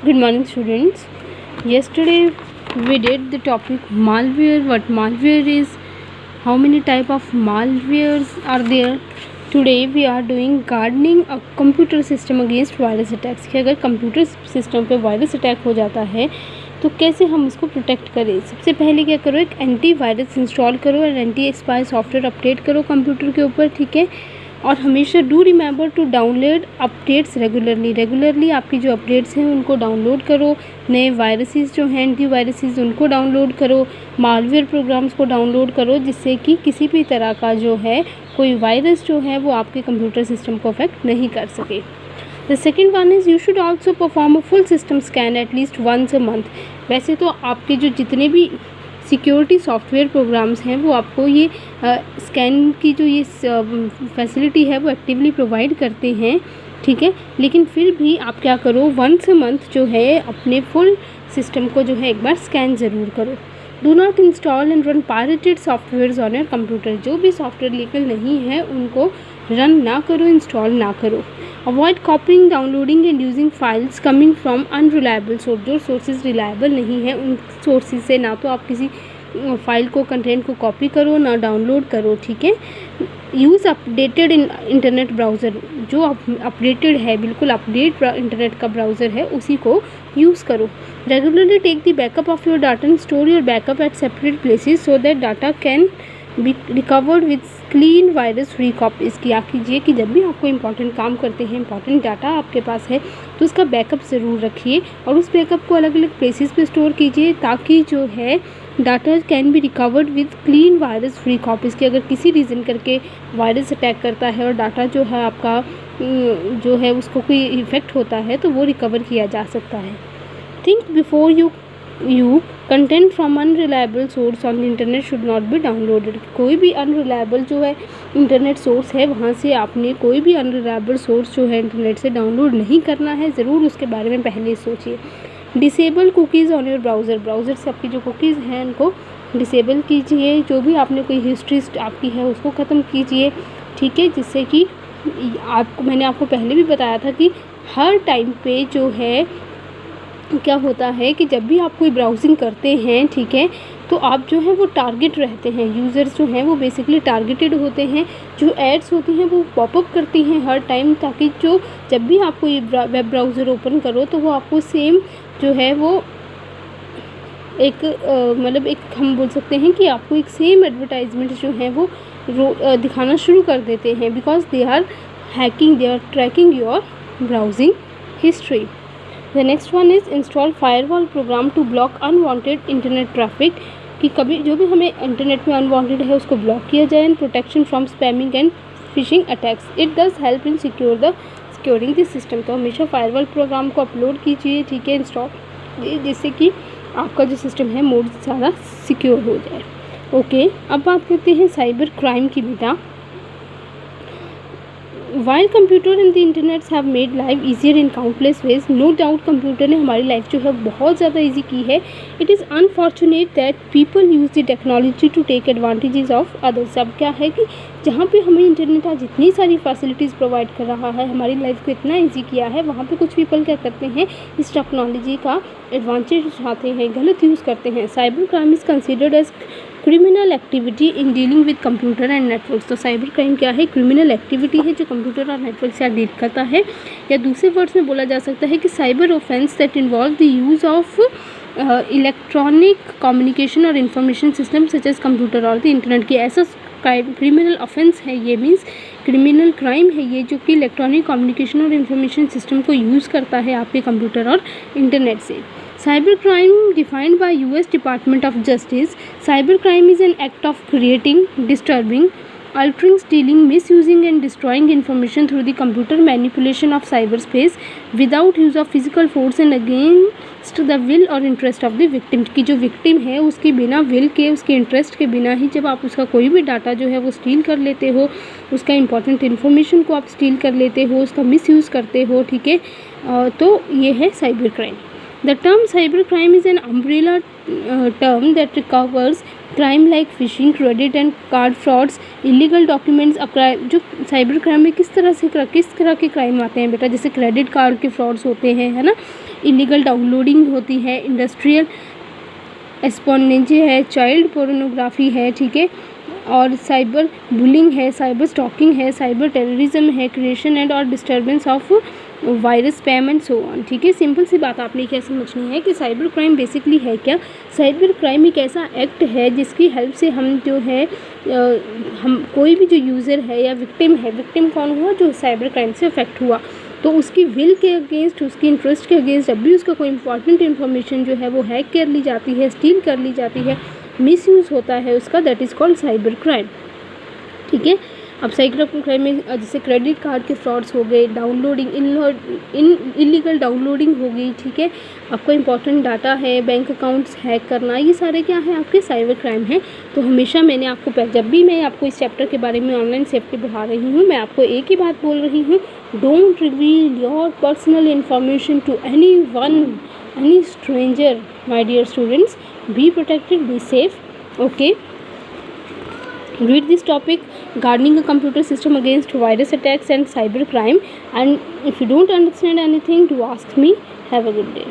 Good morning, students. Yesterday we did the topic malware, what malware is, how many type of malwares are there. Today we are doing guarding a computer system against virus attacks. कि अगर computer system पे virus attack हो जाता है तो कैसे हम उसको प्रोटेक्ट करें। सबसे पहले क्या करो, एक एंटी वायरस इंस्टॉल करो और एंटी एक्सपायर सॉफ्टवेयर अपडेट करो कंप्यूटर के ऊपर, ठीक है। और हमेशा do remember to download updates regularly आपकी जो अपडेट्स हैं उनको डाउनलोड करो। नए वायरसेस जो हैं एंटी वायरसेस उनको डाउनलोड करो, मालवेयर प्रोग्राम्स को डाउनलोड करो, जिससे कि किसी भी तरह का जो है कोई वायरस जो है वो आपके कंप्यूटर सिस्टम को अफेक्ट नहीं कर सके। The second one is you should also perform a full system scan at least once a month. वैसे तो आपके जो जितने भी सिक्योरिटी सॉफ्टवेयर प्रोग्राम्स हैं वो आपको ये स्कैन की जो ये फैसिलिटी है वो एक्टिवली प्रोवाइड करते हैं, ठीक है। लेकिन फिर भी आप क्या करो, वंस अ मंथ जो है अपने फुल सिस्टम को जो है एक बार स्कैन ज़रूर करो। Do not install and run pirated software on your computer. जो भी सॉफ्टवेयर लीगल नहीं है उनको रन ना करो, इंस्टॉल ना करो। Avoid कॉपिंग, downloading and using files coming from unreliable source. जो सोर्सेज रिलायबल नहीं है उन सोर्सेज से ना तो आप किसी फाइल को, कंटेंट को कॉपी करो ना डाउनलोड करो, ठीक है। Use updated internet browser. जो अपडेटेड है, बिल्कुल अपडेट इंटरनेट का ब्राउज़र है उसी को यूज़ करो। Regularly take the backup of your data and store your backup at separate places so that data can be recovered with clean virus free copies. किया कीजिए कि जब भी आपको इंपॉर्टेंट काम करते हैं, इंपॉर्टेंट डाटा आपके पास है तो उसका बैकअप ज़रूर रखिए और उस बैकअप को अलग अलग प्लेसेस पे स्टोर कीजिए ताकि जो है data can be recovered with clean virus free copies. कि अगर किसी रीज़न करके वायरस अटैक करता है और डाटा जो है आपका जो है उसको कोई इफ़ेक्ट होता है तो वो रिकवर किया जा सकता है। Think before you content from unreliable source on the internet should not be downloaded. कोई भी अनरिलायबल जो है इंटरनेट सोर्स है वहाँ से आपने कोई भी अनरिलायबल सोर्स जो है इंटरनेट से डाउनलोड नहीं करना है, ज़रूर उसके बारे में पहले सोचिए। Disable cookies on your browser से आपकी जो कुकीज़ हैं उनको डिसेबल कीजिए। जो भी आपने कोई हिस्ट्री आपकी है उसको ख़त्म कीजिए, ठीक है। जिससे कि मैंने आपको पहले भी बताया था कि हर टाइम पे जो है क्या होता है कि जब भी आप कोई ब्राउजिंग करते हैं, ठीक है, तो आप जो है वो टारगेट रहते हैं। यूज़र्स जो हैं वो बेसिकली टारगेटेड होते हैं। जो एड्स होती हैं वो पॉपअप करती हैं हर टाइम, ताकि जो जब भी आप कोई वेब ब्राउज़र ओपन करो तो वो आपको सेम जो है वो एक मतलब एक हम बोल सकते हैं कि आपको एक सेम एडवर्टाइजमेंट जो है वो दिखाना शुरू कर देते हैं, because they are tracking your browsing history. The next one is install firewall program to block unwanted internet traffic. कि कभी जो भी हमें इंटरनेट में अनवांटेड है उसको ब्लॉक किया जाए। And protection from spamming and phishing attacks. It does help in securing the system. तो हमेशा फायरवॉल प्रोग्राम को अपलोड कीजिए, ठीक है, इंस्टॉल, जिससे कि आपका जो सिस्टम है मोर ज़्यादा सिक्योर हो जाए। ओके, अब बात करते हैं साइबर क्राइम की बेटा। While computer and the internet have made life easier in countless ways, no doubt computer ने हमारी लाइफ जो है बहुत ज़्यादा ईजी की है। It is unfortunate that people use the technology to take advantages of others। अब क्या है कि जहाँ पे हमें इंटरनेट आज इतनी सारी फैसिलिटीज़ प्रोवाइड कर रहा है, हमारी लाइफ को इतना ईजी किया है, वहाँ पे कुछ पीपल क्या करते हैं, इस टेक्नोलॉजी का एडवांटेज उठाते हैं, गलत यूज़ करते हैं। Cyber crime is considered as criminal activity in dealing with computer and networks. तो साइबर क्राइम क्या है, क्रिमिनल एक्टिविटी है जो कंप्यूटर और नेटवर्क से डील करता है। या दूसरे वर्ड्स में बोला जा सकता है कि cyber offence that involve the use of electronic communication और information system such as computer और द इंटरनेट। की ऐसा क्रिमिनल ऑफेंस है ये, मीन्स क्रिमिनल क्राइम है ये, जो कि इलेक्ट्रॉनिक कम्युनिकेशन और इंफॉर्मेशन सिस्टम को यूज़ करता है आपके कंप्यूटर और इंटरनेट से। Cyber crime defined by US Department of Justice. Cyber crime is an act of creating, disturbing, altering, stealing, misusing and destroying information through the computer manipulation of cyberspace without use of physical force and against the will or interest of the victim। की जो victim है उसके बिना will के, उसके interest के बिना ही जब आप उसका कोई भी डाटा जो है वो स्टील कर लेते हो, उसका इंपॉर्टेंट इन्फॉर्मेशन को आप स्टील कर लेते हो, उसका मिसयूज़ करते हो, ठीक है, तो ये है cyber crime. The term cybercrime is an umbrella term that covers crime like fishing, credit and card frauds, illegal documents. जो साइबर क्राइम में किस तरह के क्राइम आते हैं बेटा, जैसे क्रेडिट कार्ड के फ्रॉड्स होते हैं, है ना, इलीगल डाउनलोडिंग होती है, इंडस्ट्रियल एस्पोनेंज है, चाइल्ड पोर्नोग्राफी है, ठीक है, और साइबर बुलिंग है, साइबर स्टॉकिंग है, साइबर टेररिज्म है, क्रिएशन एंड और disturbance of virus spam and so on. ठीक है, सिंपल सी बात आपने क्या समझनी है कि साइबर क्राइम बेसिकली है क्या। साइबर क्राइम एक ऐसा एक्ट है जिसकी हेल्प से हम जो है हम कोई भी जो यूज़र है या विक्टिम है, विक्टिम कौन हुआ, जो साइबर क्राइम से अफेक्ट हुआ, तो उसकी विल के अगेंस्ट, उसकी इंटरेस्ट के अगेंस्ट जब भी उसका कोई इंपॉर्टेंट इन्फॉर्मेशन जो है वो हैक कर ली जाती है, स्टील कर ली जाती है, मिसयूज़ होता है उसका, that is called cyber crime. ठीक है, अब साइबर क्राइम में जैसे क्रेडिट कार्ड के फ्रॉड्स हो गए, डाउनलोडिंग इलीगल डाउनलोडिंग हो गई, ठीक है, आपका इंपॉर्टेंट डाटा है, बैंक अकाउंट्स हैक करना, ये सारे क्या हैं, आपके साइबर क्राइम हैं। तो हमेशा मैंने आपको जब भी मैं आपको इस चैप्टर के बारे में ऑनलाइन सेफ्टी पढ़ा रही हूँ, मैं आपको एक ही बात बोल रही हूँ, don't reveal your personal information to anyone, any stranger my dear students, be protected, be safe. Okay, read this topic, guarding a computer system against virus attacks and cyber crime, and if you don't understand anything, do ask me. Have a good day.